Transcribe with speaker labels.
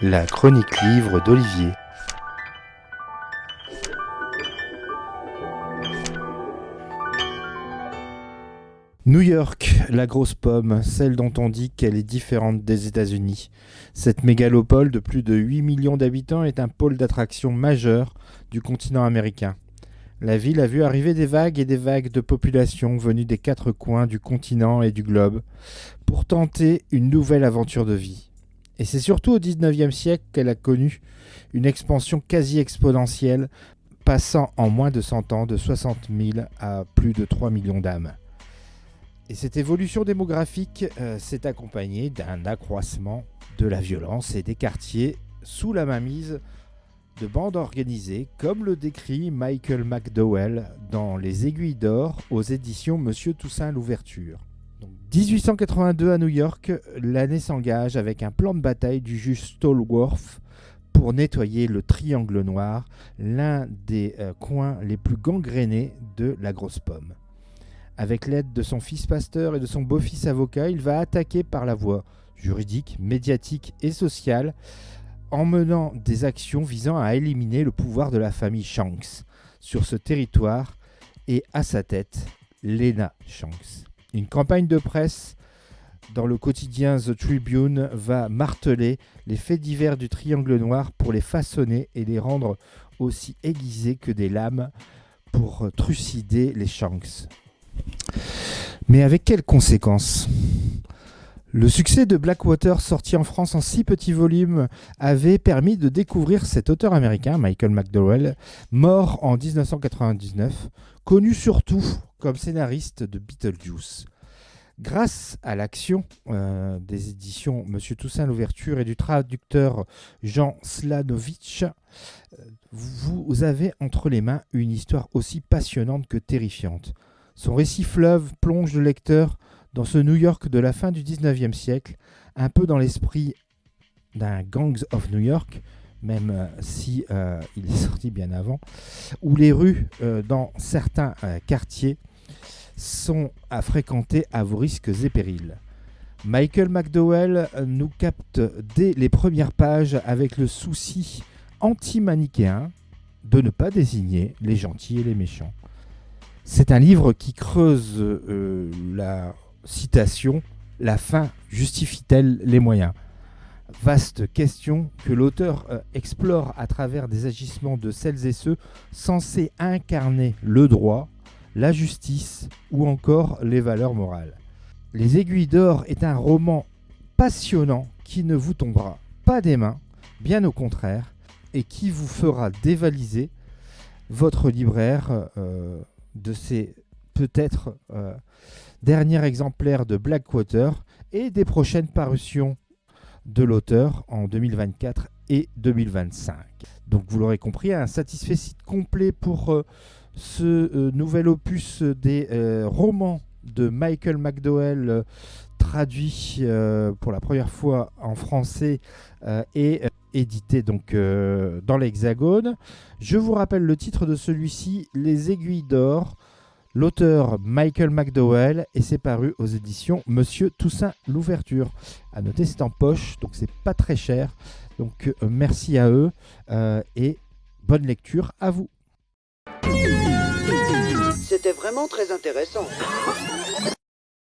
Speaker 1: La chronique livre d'Olivier. New York, la grosse pomme, celle dont on dit qu'elle est différente des États-Unis. Cette mégalopole de plus de 8 millions d'habitants est un pôle d'attraction majeur du continent américain. La ville a vu arriver des vagues et des vagues de population venues des quatre coins du continent et du globe pour tenter une nouvelle aventure de vie. Et c'est surtout au XIXe siècle qu'elle a connu une expansion quasi exponentielle, passant en moins de 100 ans de 60 000 à plus de 3 millions d'âmes. Et cette évolution démographique s'est accompagnée d'un accroissement de la violence et des quartiers sous la mainmise de bandes organisées, comme le décrit Michael McDowell dans Les Aiguilles d'Or aux éditions Monsieur Toussaint Louverture. Donc, 1882 à New York, l'année s'engage avec un plan de bataille du juge Stallworth pour nettoyer le Triangle Noir, l'un des coins les plus gangrénés de la grosse pomme. Avec l'aide de son fils pasteur et de son beau-fils avocat, il va attaquer par la voie juridique, médiatique et sociale en menant des actions visant à éliminer le pouvoir de la famille Shanks sur ce territoire et à sa tête, Lena Shanks. Une campagne de presse dans le quotidien The Tribune va marteler les faits divers du Triangle Noir pour les façonner et les rendre aussi aiguisés que des lames pour trucider les Shanks. Mais avec quelles conséquences ? Le succès de Blackwater, sorti en France en 6 petits volumes, avait permis de découvrir cet auteur américain, Michael McDowell, mort en 1999, connu surtout comme scénariste de Beetlejuice. Grâce à l'action des éditions Monsieur Toussaint Louverture et du traducteur Jean Slanovitch, vous avez entre les mains une histoire aussi passionnante que terrifiante. Son récit fleuve plonge le lecteur dans ce New York de la fin du XIXe siècle, un peu dans l'esprit d'un Gangs of New York, même si il est sorti bien avant, où les rues dans certains quartiers sont à fréquenter à vos risques et périls. Michael McDowell nous capte dès les premières pages avec le souci anti-manichéen de ne pas désigner les gentils et les méchants. C'est un livre qui creuse la citation « La fin justifie-t-elle les moyens ?» Vaste question que l'auteur explore à travers des agissements de celles et ceux censés incarner le droit, la justice ou encore les valeurs morales. Les Aiguilles d'Or est un roman passionnant qui ne vous tombera pas des mains, bien au contraire, et qui vous fera dévaliser votre libraire de ces peut-être derniers exemplaires de Blackwater et des prochaines parutions de l'auteur en 2024 et 2025. Donc vous l'aurez compris, un satisfecit complet pour ce nouvel opus des romans de Michael McDowell traduit pour la première fois en français et édité donc dans l'Hexagone. Je vous rappelle le titre de celui-ci, Les Aiguilles d'Or, l'auteur Michael McDowell, et c'est paru aux éditions Monsieur Toussaint Louverture. À noter, c'est en poche, donc c'est pas très cher. Donc merci à eux et bonne lecture à vous.
Speaker 2: C'était vraiment très intéressant.